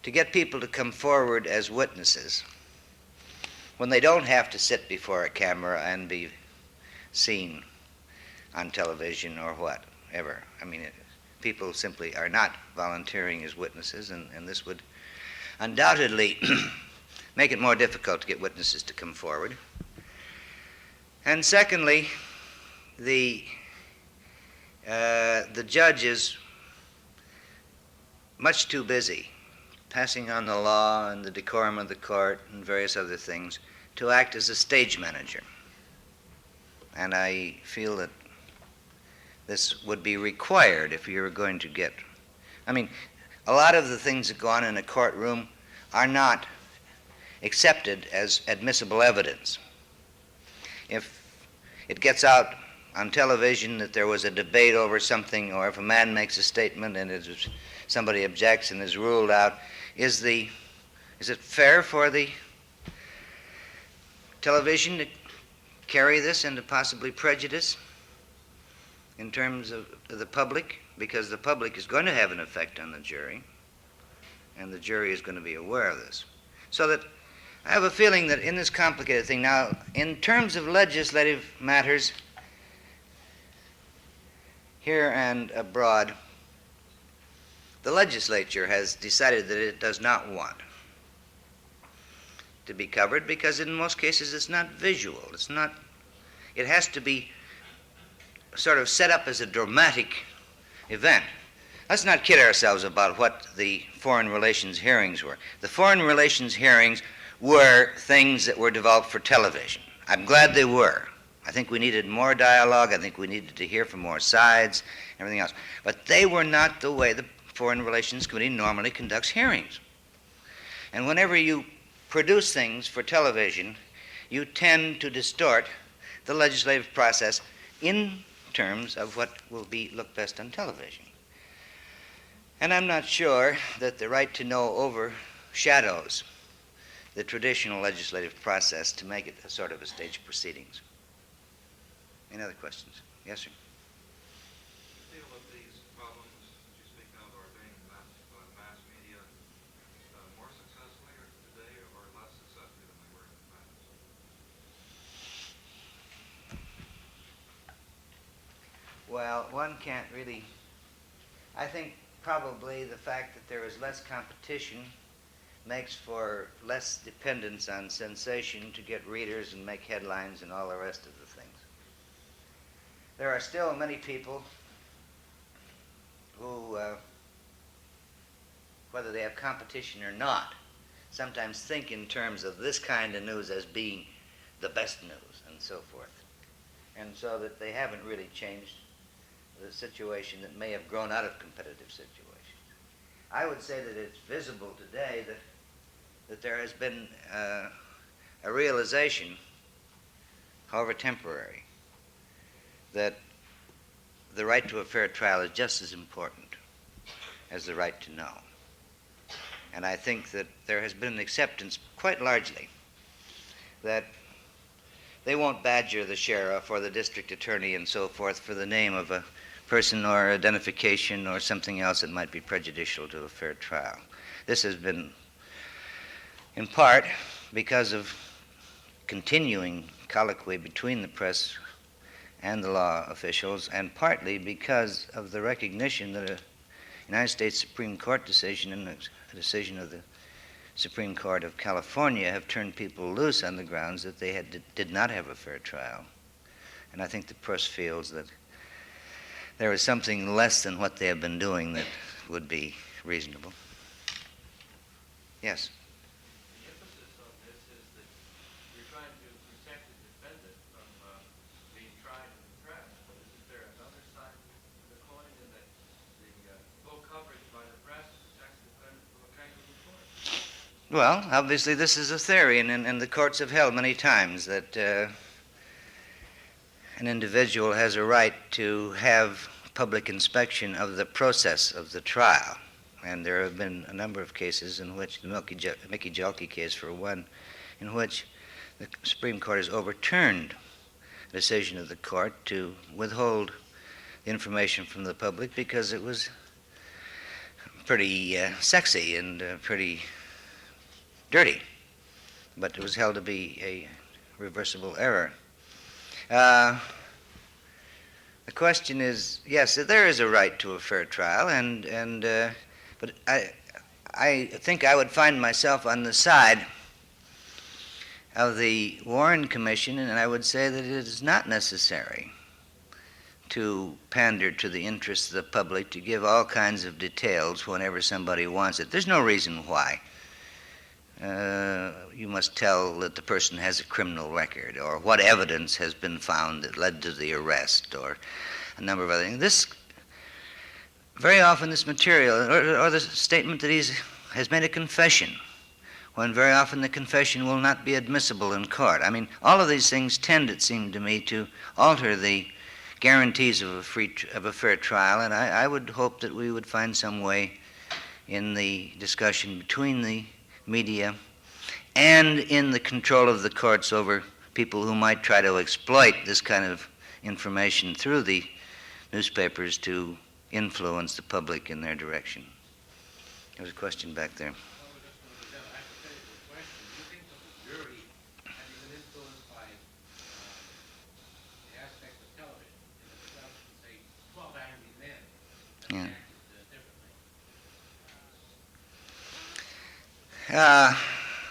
to get people to come forward as witnesses when they don't have to sit before a camera and be seen on television or whatever. I mean, people simply are not volunteering as witnesses, and this would undoubtedly make it more difficult to get witnesses to come forward. And secondly, the judge is much too busy passing on the law and the decorum of the court and various other things to act as a stage manager. And I feel that this would be required if you were going to get... I mean, a lot of the things that go on in a courtroom are not accepted as admissible evidence. If it gets out on television that there was a debate over something, or if a man makes a statement and somebody objects and is ruled out, is it fair for the television to carry this and to possibly prejudice in terms of the public? Because the public is going to have an effect on the jury, and the jury is going to be aware of this. So that I have a feeling that in this complicated thing, now, in terms of legislative matters, here and abroad, the legislature has decided that it does not want to be covered because in most cases it's not visual. It has to be sort of set up as a dramatic event. Let's not kid ourselves about what the foreign relations hearings were. The foreign relations hearings were things that were developed for television. I'm glad they were. I think we needed more dialogue. I think we needed to hear from more sides, everything else. But they were not the way the Foreign Relations Committee normally conducts hearings. And whenever you produce things for television, you tend to distort the legislative process in terms of what will look best on television. And I'm not sure that the right to know overshadows the traditional legislative process to make it a sort of a stage proceedings. Any other questions? Yes, sir.
Do you feel that these problems that you speak of are being addressed by mass media more successfully today or less successfully than they were in the past?
Well, one can't really... I think probably the fact that there is less competition makes for less dependence on sensation to get readers and make headlines and all the rest of the things. There are still many people who, whether they have competition or not, sometimes think in terms of this kind of news as being the best news and so forth. And so that they haven't really changed the situation that may have grown out of competitive situations. I would say that it's visible today that there has been a realization, however temporary, that the right to a fair trial is just as important as the right to know. And I think that there has been an acceptance, quite largely, that they won't badger the sheriff or the district attorney and so forth for the name of a person or identification or something else that might be prejudicial to a fair trial. This has been, in part, because of continuing colloquy between the press and the law officials, and partly because of the recognition that a United States Supreme Court decision and a decision of the Supreme Court of California have turned people loose on the grounds that they did not have a fair trial. And I think the press feels that there is something less than what they have been doing that would be reasonable. Yes?
The emphasis on this is that you're trying to protect the defendant from being tried in the press, but isn't there another side of the coin in that the full coverage by the press protects the defendant from a kind of report?
Well, obviously this is a theory, and the courts have held many times that an individual has a right to have public inspection of the process of the trial. And there have been a number of cases in which, the Mickey Jelke case for one, in which the Supreme Court has overturned a decision of the court to withhold information from the public because it was pretty sexy and pretty dirty. But it was held to be a reversible error. The question is, yes, there is a right to a fair trial, but I think I would find myself on the side of the Warren Commission, and I would say that it is not necessary to pander to the interests of the public, to give all kinds of details whenever somebody wants it. There's no reason why. You must tell that the person has a criminal record, or what evidence has been found that led to the arrest, or a number of other things. Very often this material, or the statement that he has made a confession, when very often the confession will not be admissible in court. I mean, all of these things tend, it seemed to me, to alter the guarantees of a fair trial, and I would hope that we would find some way in the discussion between the media and in the control of the courts over people who might try to exploit this kind of information through the newspapers to influence the public in their direction. There was a question back there.
Well, we just want to present a hypothetical question. Do you think that the jury, having been influenced by the aspect of television in itself, say 12 angry men, that
Yeah.
acted differently?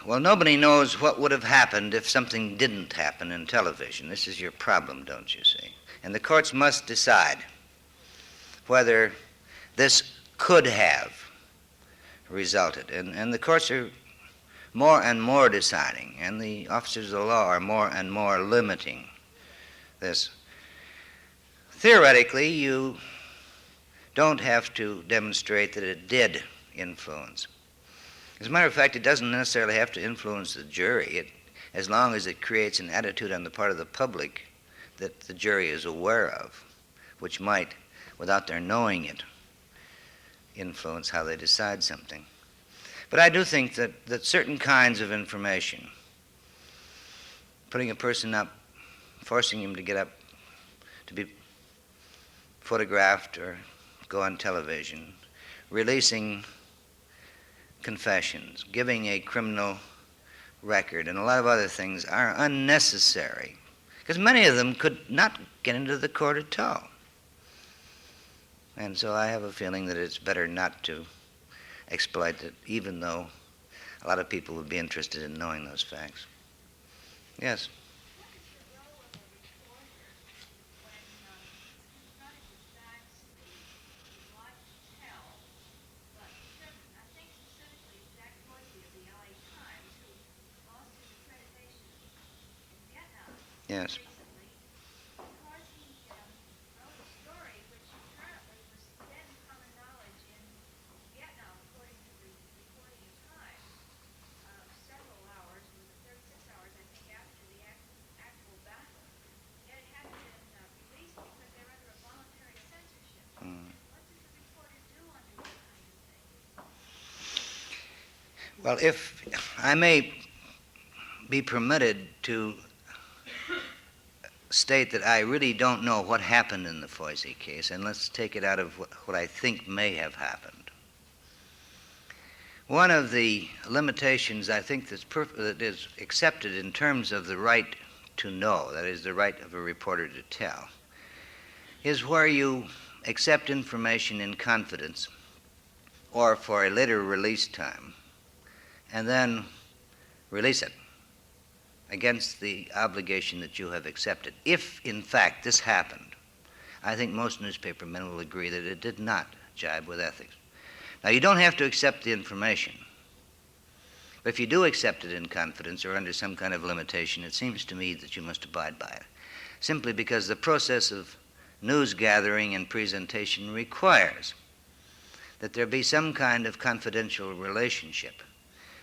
Well, nobody knows what would have happened if something didn't happen in television. This is your problem, don't you see? And the courts must decide whether this could have resulted. And the courts are more and more deciding, and the officers of the law are more and more limiting this. Theoretically, you don't have to demonstrate that it did influence. As a matter of fact, it doesn't necessarily have to influence the jury, as long as it creates an attitude on the part of the public that the jury is aware of, which might, without their knowing it, influence how they decide something. But I do think that certain kinds of information, putting a person up, forcing him to get up to be photographed or go on television, releasing confessions, giving a criminal record, and a lot of other things are unnecessary, because many of them could not get into the court at all. And so I have a feeling that it's better not to exploit it, even though a lot of people would be interested in knowing those facts. Yes? Yes. Well, if I may be permitted to state that I really don't know what happened in the Foisey case, and let's take it out of what I think may have happened. One of the limitations I think that is accepted in terms of the right to know, that is, the right of a reporter to tell, is where you accept information in confidence or for a later release time and then release it against the obligation that you have accepted. If, in fact, this happened, I think most newspapermen will agree that it did not jibe with ethics. Now, you don't have to accept the information. But if you do accept it in confidence or under some kind of limitation, it seems to me that you must abide by it, simply because the process of news gathering and presentation requires that there be some kind of confidential relationship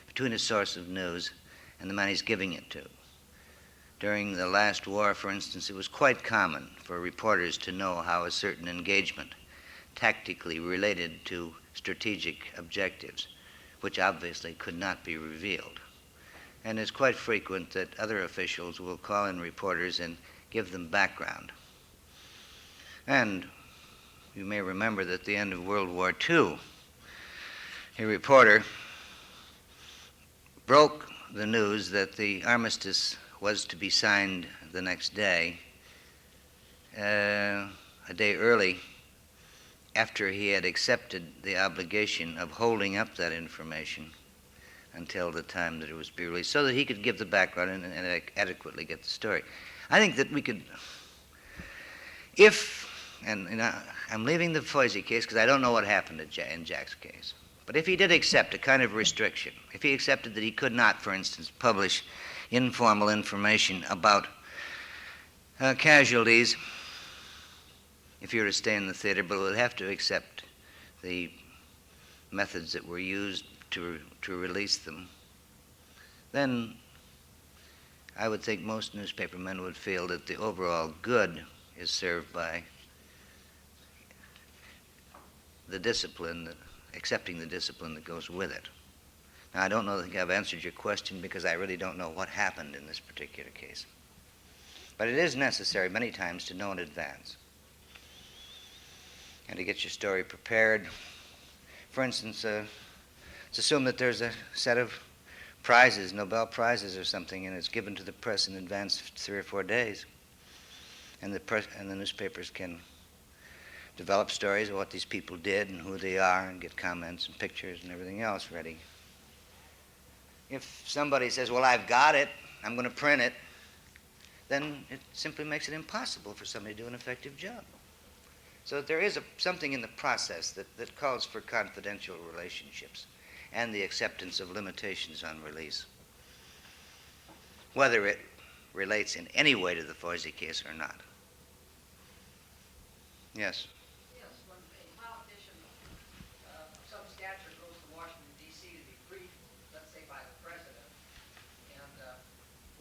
between a source of news and the man he's giving it to. During the last war, for instance, it was quite common for reporters to know how a certain engagement tactically related to strategic objectives, which obviously could not be revealed. And it's quite frequent that other officials will call in reporters and give them background. And you may remember that at the end of World War II, a reporter broke the news that the armistice was to be signed the next day, a day early, after he had accepted the obligation of holding up that information until the time that it was to be released, so that he could give the background and adequately get the story. I think that we could, and I'm leaving the Foisey case because I don't know what happened in Jack's case, but if he did accept a kind of restriction, if he accepted that he could not, for instance, publish informal information about casualties, if you were to stay in the theater, but would have to accept the methods that were used to release them, then I would think most newspapermen would feel that the overall good is served by the discipline, accepting the discipline that goes with it. Now, I don't know that I've answered your question because I really don't know what happened in this particular case. But it is necessary many times to know in advance and to get your story prepared. For instance, let's assume that there's a set of prizes, Nobel Prizes or something, and it's given to the press in advance 3 or 4 days. And the newspapers can develop stories of what these people did and who they are and get comments and pictures and everything else ready. If somebody says, well, I've got it, I'm going to print it, then it simply makes it impossible for somebody to do an effective job. So there is something in the process that calls for confidential relationships and the acceptance of limitations on release, whether it relates in any way to the Foisey case or not. Yes?
Yes, when a politician of some stature goes to Washington, D.C. to be briefed, let's say by the president, and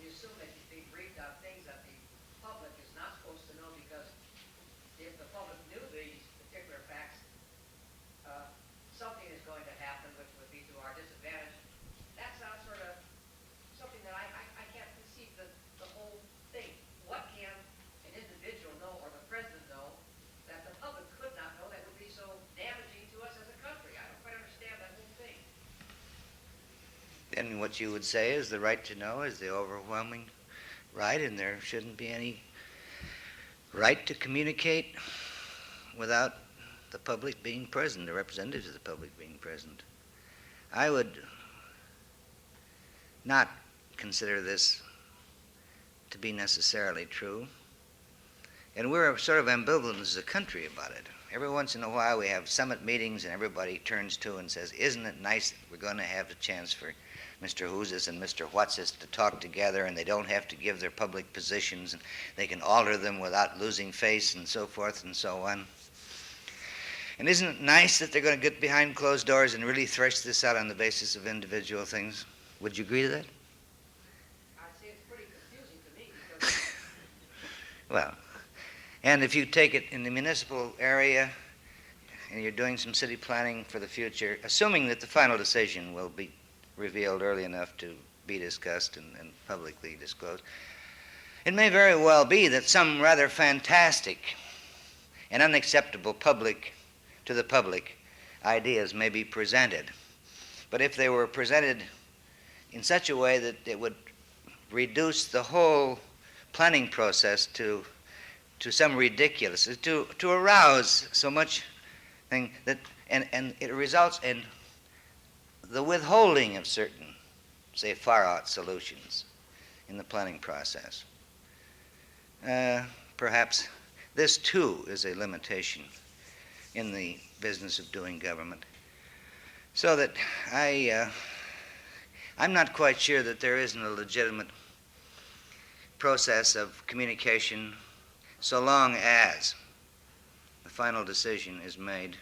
we assume that he's being briefed on things that the public is not supposed to know, because if the public knew these particular facts, something is going to happen which would be to our disadvantage. That sounds sort of something that I can't conceive the whole thing. What can an individual know or the president know that the public could not know that would be so damaging to us as a country? I don't quite understand that whole thing.
Then what you would say is the right to know is the overwhelming right, and there shouldn't be any right to communicate without the public being present, the representatives of the public being present. I would not consider this to be necessarily true. And we're sort of ambivalent as a country about it. Every once in a while we have summit meetings and everybody turns to and says, isn't it nice that we're going to have the chance for Mr. Who's-this and Mr. What's-this to talk together, and they don't have to give their public positions, and they can alter them without losing face and so forth and so on. And isn't it nice that they're going to get behind closed doors and really thresh this out on the basis of individual things? Would you agree to that?
I'd say it's pretty confusing to me, because
Well, and if you take it in the municipal area and you're doing some city planning for the future, assuming that the final decision will be revealed early enough to be discussed and publicly disclosed, It may very well be that some rather fantastic and unacceptable to the public ideas may be presented. But if they were presented in such a way that it would reduce the whole planning process to some ridiculous, to arouse so much thing that, and it results in the withholding of certain, say, far-out solutions in the planning process. Perhaps this too is a limitation in the business of doing government. So that I'm not quite sure that there isn't a legitimate process of communication so long as the final decision is made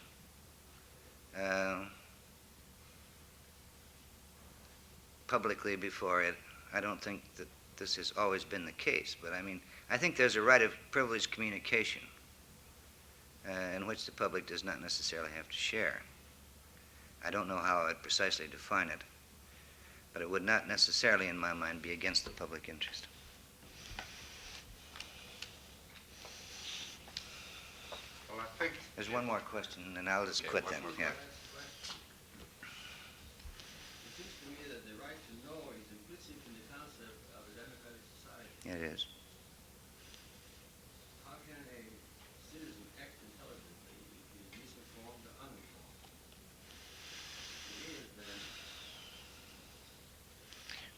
publicly before it. I don't think that this has always been the case, but I mean, I think there's a right of privileged communication in which the public does not necessarily have to share. I don't know how I'd precisely define it, but it would not necessarily, in my mind, be against the public interest.
Well, I think
There's one more question, and I'll just quit then. Yeah.
It seems to me that the right to know is implicit in the concept of a democratic society.
It is.
How can a citizen act intelligently if he is misinformed or uninformed? It is then.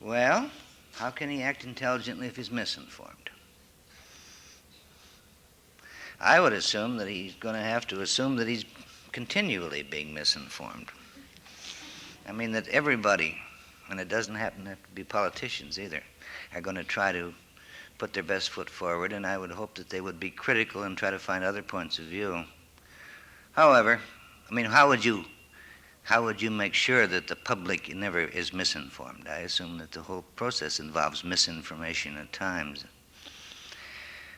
Well, how can he act intelligently if he's misinformed? I would assume that he's going to have to assume that he's continually being misinformed. I mean, that everybody, and it doesn't happen to have to be politicians either, are going to try to put their best foot forward, and I would hope that they would be critical and try to find other points of view. However, I mean, how would you make sure that the public never is misinformed? I assume that the whole process involves misinformation at times.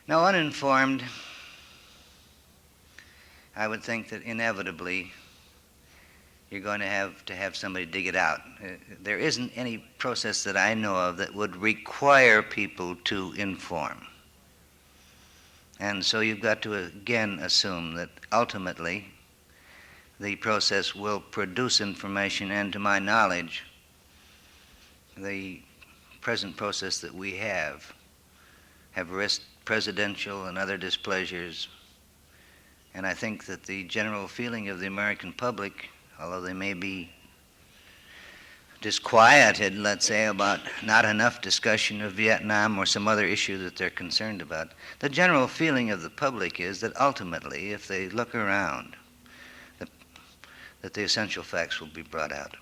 Now, uninformed, I would think that inevitably you're going to have somebody dig it out. There isn't any process that I know of that would require people to inform. And so you've got to again assume that ultimately the process will produce information, and to my knowledge, the present process that we have risked presidential and other displeasures. And I think that the general feeling of the American public, although they may be disquieted, let's say, about not enough discussion of Vietnam or some other issue that they're concerned about, the general feeling of the public is that ultimately, if they look around, that the essential facts will be brought out.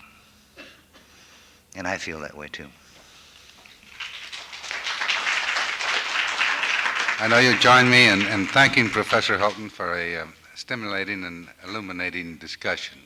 And I feel that way too.
I know you join me in thanking Professor Hulton for a stimulating and illuminating discussion.